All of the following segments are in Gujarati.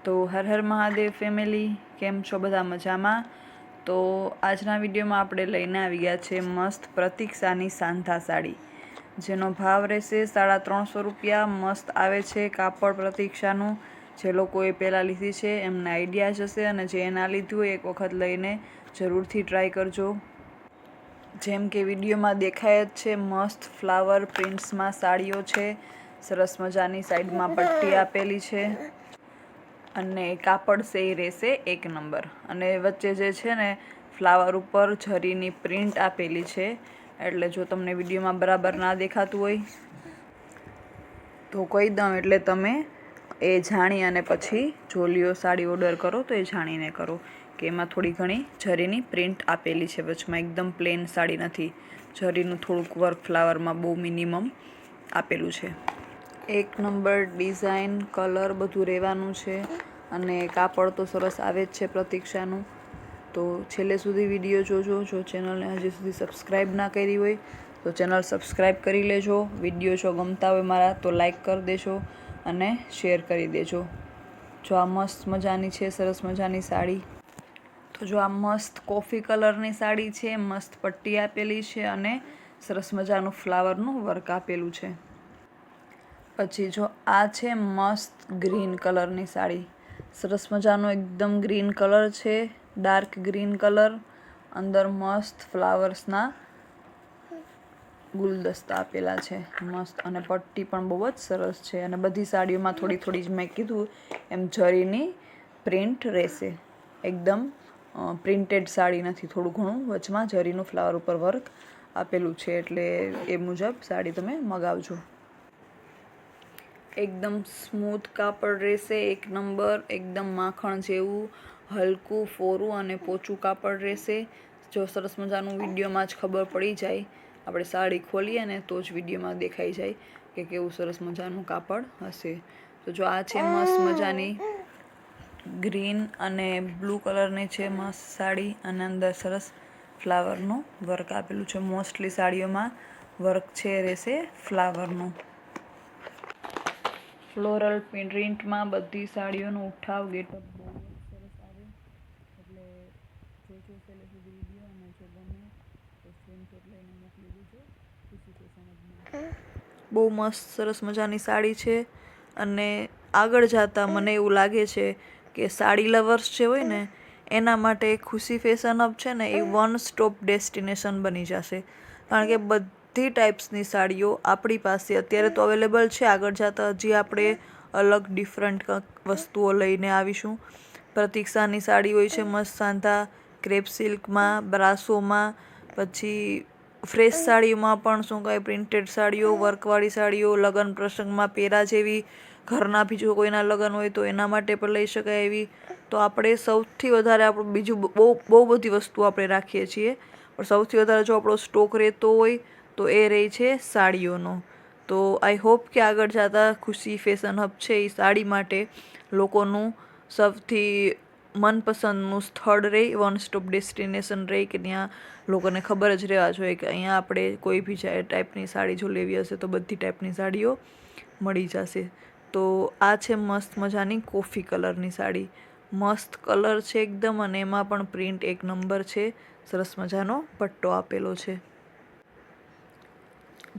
તો હર હર મહાદેવ ફેમિલી, કેમ છો બધા મજામાં? તો આજના વિડીયોમાં આપણે લઈને આવી ગયા છે મસ્ત પ્રતીક્ષાની સાંધા સાડી, જેનો ભાવ રહેશે 350 રૂપિયા। મસ્ત આવે છે કાપડ પ્રતીક્ષાનું। જે લોકોએ પહેલાં લીધી છે એમને આઈડિયા જ હશે, અને જે ના લીધું હોય એક વખત લઈને જરૂરથી ટ્રાય કરજો। જેમ કે વિડીયોમાં દેખાય જ છે, મસ્ત ફ્લાવર પ્રિન્ટ્સમાં સાડીઓ છે। સરસ મજાની સાઈડમાં પટ્ટી આપેલી છે, અને કાપડ છે એ રહેશે 1 નંબર। અને વચ્ચે જે છે ને ફ્લાવર ઉપર ઝરીની પ્રિન્ટ આપેલી છે, એટલે જો તમને વિડીયોમાં બરાબર ના દેખાતું હોય તો કહી દઉં, એટલે તમે એ જાણી અને પછી જો લ્યો સાડી ઓર્ડર કરો તો એ જાણીને કરો કે એમાં થોડી ઘણી ઝરીની પ્રિન્ટ આપેલી છે વચમાં, એકદમ પ્લેન સાડી નથી। ઝરીનું થોડુંક વર્ક ફ્લાવરમાં બહુ મિનિમમ આપેલું છે। 1 નંબર ડિઝાઇન, કલર બધું રહેવાનું છે, અને કાપડ તો સરસ આવે જ છે પ્રતીક્ષાનું। તો છેલ્લે સુધી વિડીયો જોજો। જો ચેનલને હજી સુધી સબસ્ક્રાઈબ ના કરી હોય તો ચેનલ સબસ્ક્રાઈબ કરી લેજો। વિડીયો જો ગમતા હોય મારા તો લાઈક કરી દેજો અને શેર કરી દેજો। જો આ મસ્ત મજાની છે, સરસ મજાની સાડી। તો જો આ મસ્ત કોફી કલરની સાડી છે, મસ્ત પટ્ટી આપેલી છે અને સરસ મજાનું ફ્લાવરનું વર્ક આપેલું છે। પછી જો આ છે મસ્ત ગ્રીન કલરની સાડી, સરસ મજાનો એકદમ ગ્રીન કલર છે, ડાર્ક ગ્રીન કલર। અંદર મસ્ત ફ્લાવર્સના ગુલદસ્તા આપેલા છે મસ્ત, અને પટ્ટી પણ બહુ જ સરસ છે। અને બધી સાડીઓમાં થોડી થોડી જ મેં કીધું એમ ઝરીની પ્રિન્ટ રહેશે, એકદમ પ્રિન્ટેડ સાડી નથી, થોડું ઘણું વચમાં ઝરીનું ફ્લાવર ઉપર વર્ક આપેલું છે, એટલે એ મુજબ સાડી તમે મગાવજો। એકદમ સ્મૂથ કાપડ રહેશે, 1 નંબર, એકદમ માખણ જેવું હલકું ફોરું અને પોચું કાપડ રહેશે। જો સરસ મજાનું વિડીયોમાં જ ખબર પડી જાય, આપણે સાડી ખોલીએ ને તો જ વિડીયોમાં દેખાઈ જાય કે કેવું સરસ મજાનું કાપડ હશે। તો જો આ છે મસ્ત મજાની ગ્રીન અને બ્લુ કલરની છે મસ્ત સાડી, અને અંદર સરસ ફ્લાવરનું વર્ક આપેલું છે। મોસ્ટલી સાડીઓમાં વર્ક છે રહેશે ફ્લાવરનું। ફ્લોરલ પ્રિન્ટમાં બધી સાડીઓનો ઉઠાવ ગેટઅપ બહુ જ સરસ આવે, એટલે જોજો છેલ્લે સુધી વિડીયો, અને જો ગમે તો સ્ક્રીનશોટ લઈને મોકલી દેજો ખુશી ફેશન। બહુ મસ્ત સરસ મજાની સાડી છે, અને આગળ જતાં મને એવું લાગે છે કે સાડી લવર્સ જે હોય ને એના માટે ખુશી ફેશન હબ છે ને એ વન સ્ટોપ ડેસ્ટિનેશન બની જશે, કારણ કે બધી ટાઈપ્સની સાડીઓ આપણી પાસે અત્યારે તો અવેલેબલ છે। આગળ જતાં હજી આપણે અલગ ડિફરન્ટ વસ્તુઓ લઈને આવીશું। પ્રતીક્ષાની સાડી હોય છે મસ્ત સાંધા, ક્રેપ સિલ્કમાં, બ્રાસોમાં, પછી ફ્રેશ સાડીમાં પણ શું કહે પ્રિન્ટેડ સાડીઓ, વર્કવાળી સાડીઓ, લગ્ન પ્રસંગમાં પહેરા જેવી, ઘરના બી જો કોઈના લગ્ન હોય તો એના માટે પણ લઈ શકાય એવી। તો આપણે સૌથી વધારે આપણું બીજું બહુ બધી વસ્તુ આપણે રાખીએ છીએ, પણ સૌથી વધારે જો આપણો સ્ટોક રહેતો હોય તો એ રહે છે સાડીઓનો। તો આઈ હોપ કે આગળ જતાં ખુશી ફેશન હબ છે એ સાડી માટે લોકોનું સૌથી મનપસંદનું સ્થળ રહે, વન સ્ટોપ ડેસ્ટિનેશન રહે, કે ત્યાં લોકોને ખબર જ રહેવા જોઈએ કે અહીંયા આપણે કોઈ બી ટાઈપની સાડી જો લેવી હશે તો બધી ટાઈપની સાડીઓ મળી જશે। તો આ છે મસ્ત મજાની કોફી કલરની સાડી, મસ્ત કલર છે એકદમ, અને એમાં પણ પ્રિન્ટ 1 નંબર છે, સરસ મજાનો પટ્ટો આપેલો છે।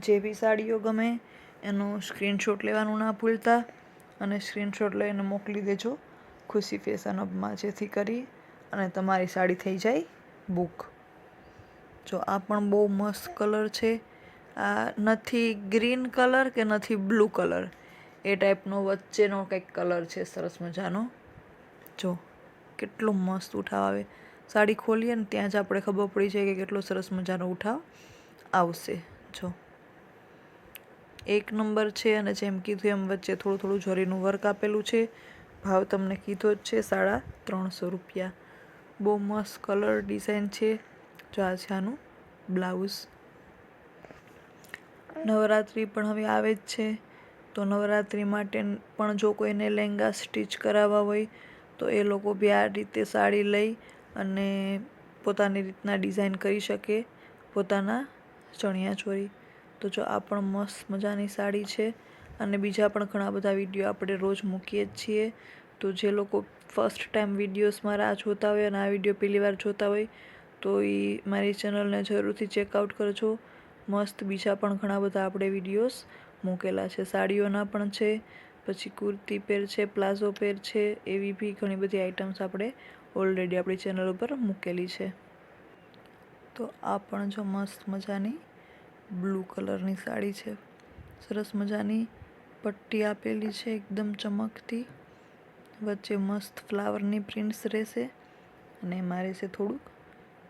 જે બી સાડીઓ ગમે એનો સ્ક્રીનશોટ લેવાનું ના ભૂલતા, અને સ્ક્રીનશોટ લઈને મોકલી દેજો ખુશી ફેશન હબમાં, જેથી કરી અને તમારી સાડી થઈ જાય બુક। જો આ પણ બહુ મસ્ત કલર છે, આ નથી ગ્રીન કલર કે નથી બ્લુ કલર, એ ટાઈપનો વચ્ચેનો કંઈક કલર છે સરસ મજાનો। જો કેટલો મસ્ત ઉઠાવ આવે, સાડી ખોલીએ ને ત્યાં જ આપણે ખબર પડી જાય કે કેટલો સરસ મજાનો ઉઠાવ આવશે। જો 1 નંબર છે, અને જેમ કીધું એમ વચ્ચે થોડું થોડું ઝરીનું વર્ક આપેલું છે। ભાવ તમને કીધો જ છે 350 રૂપિયા। બહુ મસ્ત કલર ડિઝાઇન છે। જો આ છે આનું બ્લાઉઝ। નવરાત્રિ પણ હવે આવે જ છે, તો નવરાત્રિ માટે પણ જો કોઈને લહેંગા સ્ટિચ કરાવવા હોય તો એ લોકો બી આ રીતે સાડી લઈ અને પોતાની રીતના ડિઝાઇન કરી શકે પોતાના ચણિયા ચોળી। તો જો આ પણ મસ્ત મજાની સાડી છે, અને બીજા પણ ઘણા બધા વિડીયો આપણે રોજ મૂકીએ જ છીએ, તો જે લોકો ફર્સ્ટ ટાઈમ વિડીયોઝ મારા જોતા હોય અને આ વિડીયો પહેલી વાર જોતા હોય તો એ મારી ચેનલને જરૂરથી ચેકઆઉટ કરજો. મસ્ત બીજા પણ ઘણા બધા આપણે વિડીયોઝ મૂકેલા છે. સાડીઓના પણ છે, પછી કુર્તી પેર છે, પ્લાઝો પેર છે, એવી બી ઘણી બધી આઇટમ્સ આપણે ઓલરેડી આપણી ચેનલ ઉપર મૂકેલી છે. તો આ પણ જો મસ્ત મજાની બ્લુ કલરની સાડી છે. સરસ મજાની પટ્ટી આપેલી છે, એકદમ ચમકતી. વચ્ચે મસ્ત ફ્લાવરની પ્રિન્ટ્સ રહેશે અને એમાં રહેશે થોડુંક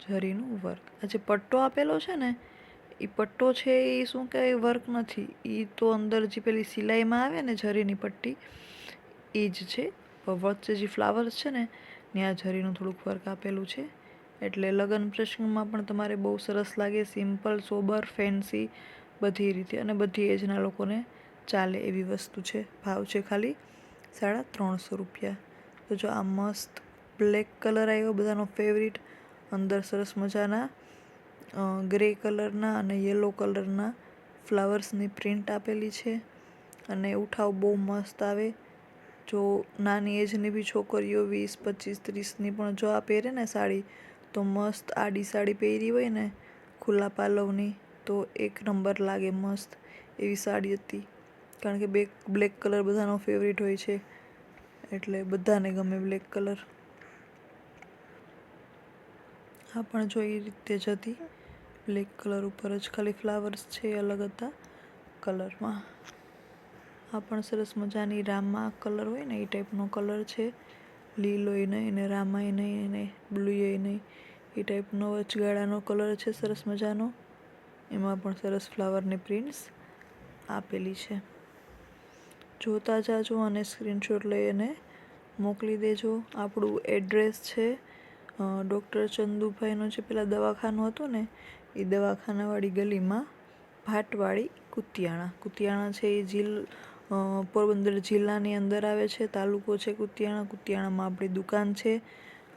જરીનું વર્ક. આ જે પટ્ટો આપેલો છે ને, એ પટ્ટો છે એ શું કહેવાય, વર્ક નથી. એ તો અંદર જે પેલી સિલાઈમાં આવે ને જરીની પટ્ટી, એ જ છે. વચ્ચે જે ફ્લાવર્સ છે ને ત્યાં જરીનું થોડુંક વર્ક આપેલું છે. એટલે લગ્ન પ્રસંગમાં પણ તમારે બહુ સરસ લાગે. સિમ્પલ, સોબર, ફેન્સી બધી રીતે અને બધી એજના લોકોને ચાલે એવી વસ્તુ છે. ભાવ છે ખાલી ₹350. તો જો આ મસ્ત બ્લેક કલર આવ્યો બધાનો ફેવરિટ. અંદર સરસ મજાના ગ્રે કલરના અને યલો કલરના ફ્લાવર્સની પ્રિન્ટ આપેલી છે અને ઉઠાવ બહુ મસ્ત આવે. જો નાની એજની બી છોકરીઓ 20, 25, 30ની પણ જો આ પહેરે ને સાડી, તો મસ્ત આડી સાડી પહેરી હોય ને ખુલ્લા પાલવની, તો એક નંબર લાગે. મસ્ત એવી સાડી હતી. કારણ કે બ્લેક કલર બધાનો ફેવરિટ હોય છે, એટલે બધાને ગમે બ્લેક કલર. આ પણ જો એ રીતે જ હતી, બ્લેક કલર ઉપર જ ખાલી ફ્લાવર્સ છે એ અલગ હતા કલરમાં. આ પણ સરસ મજાની રામા કલર હોય ને એ ટાઈપનો કલર છે. લીલોય નહીં ને રામાય નહીં ને બ્લુય નહીં, એ ટાઈપનો વચગાળાનો કલર છે સરસ મજાનો. એમાં પણ સરસ ફ્લાવરની પ્રિન્ટ્સ આપેલી છે. જોતા જાજો અને સ્ક્રીનશોટ લઈને મોકલી દેજો. આપણું એડ્રેસ છે ડૉક્ટર ચંદુભાઈનું જે પેલા દવાખાનું હતું ને, એ દવાખાનાવાળી ગલીમાં ભાટવાડી, કુતિયાણા. કુતિયાણા છે એ પોરબંદર જિલ્લાની અંદર આવે છે. તાલુકો છે કુતિયાણા. કુતિયાણામાં આપણી દુકાન છે.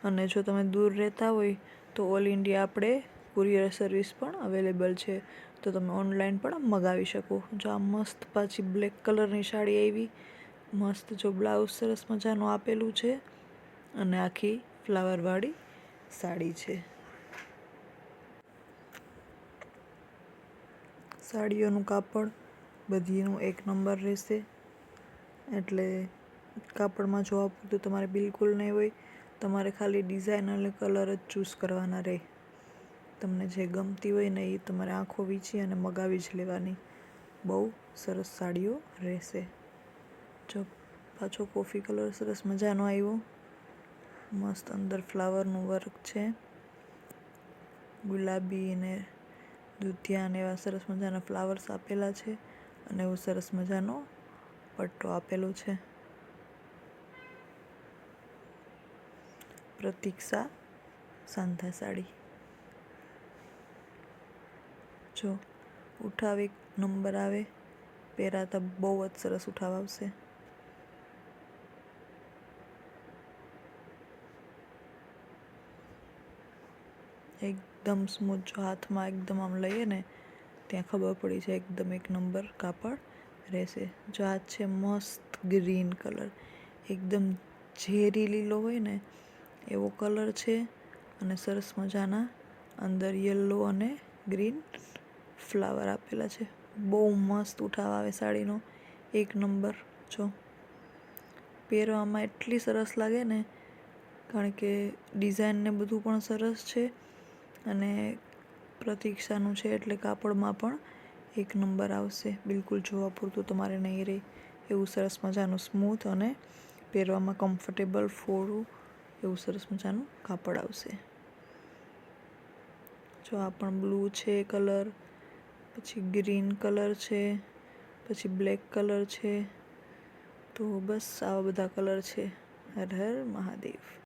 અને જો તમે દૂર રહેતા હોય તો ઓલ ઇન્ડિયા આપણે કુરિયર સર્વિસ પણ અવેલેબલ છે, તો તમે ઓનલાઈન પણ મંગાવી શકો. જો આ મસ્ત પાછી બ્લેક કલરની સાડી આવી, મસ્ત. જો બ્લાઉઝ સરસ મજાનું આપેલું છે અને આખી ફ્લાવરવાળી સાડી છે. સાડીઓનું કાપડ બધીનું એક નંબર રહેશે. એટલે કાપડમાં જોવા પૂરતું તમારે બિલકુલ નહીં હોય. તમારે ખાલી ડિઝાઇન અને કલર જ ચૂઝ કરવાના રહે. તમને જે ગમતી હોય ને એ તમારે આંખો વીંચી અને મગાવી જ લેવાની. બહુ સરસ સાડીઓ રહેશે. જો પાછો કોફી કલર સરસ મજાનો આવ્યો. મસ્ત અંદર ફ્લાવરનું વર્ક છે. ગુલાબી ને દુધિયા ને એવા સરસ મજાના ફ્લાવર્સ આપેલા છે અને એવો સરસ મજાનો પટ્ટો આપેલો છે. પ્રતીક્ષા સાંધા સાડી. જો ઉઠાવ એક નંબર આવે, પહેરાતા બહુ જ સરસ ઉઠાવ આવશે. એકદમ સ્મૂથ. જો હાથમાં એકદમ આમ લઈએ ને ત્યાં ખબર પડી જાય એકદમ એક નંબર કાપડ રહેશે. જો આ છે મસ્ત ગ્રીન કલર, એકદમ ઝેરી લીલો હોય ને એવો કલર છે અને સરસ મજાના અંદર યલો અને ગ્રીન ફ્લાવર આપેલા છે. બહુ મસ્ત ઉઠાવ આવે સાડીનો, એક નંબર. જો પહેરવામાં એટલી સરસ લાગે ને, કારણ કે ડિઝાઇન ને બધું પણ સરસ છે અને પ્રતીક્ષાનું છે એટલે કાપડમાં પણ એક નંબર આવશે. બિલકુલ જોવા પૂરતું તમારે નહીં રહે એવું સરસ મજાનું સ્મૂથ અને પહેરવામાં કમ્ફર્ટેબલ ફોડું એવું સરસ મજાનું કાપડ આવશે. જો આ પણ બ્લુ છે કલર, પછી ગ્રીન કલર છે, પછી બ્લેક કલર છે. તો બસ આવા બધા કલર છે. હર હર મહાદેવ.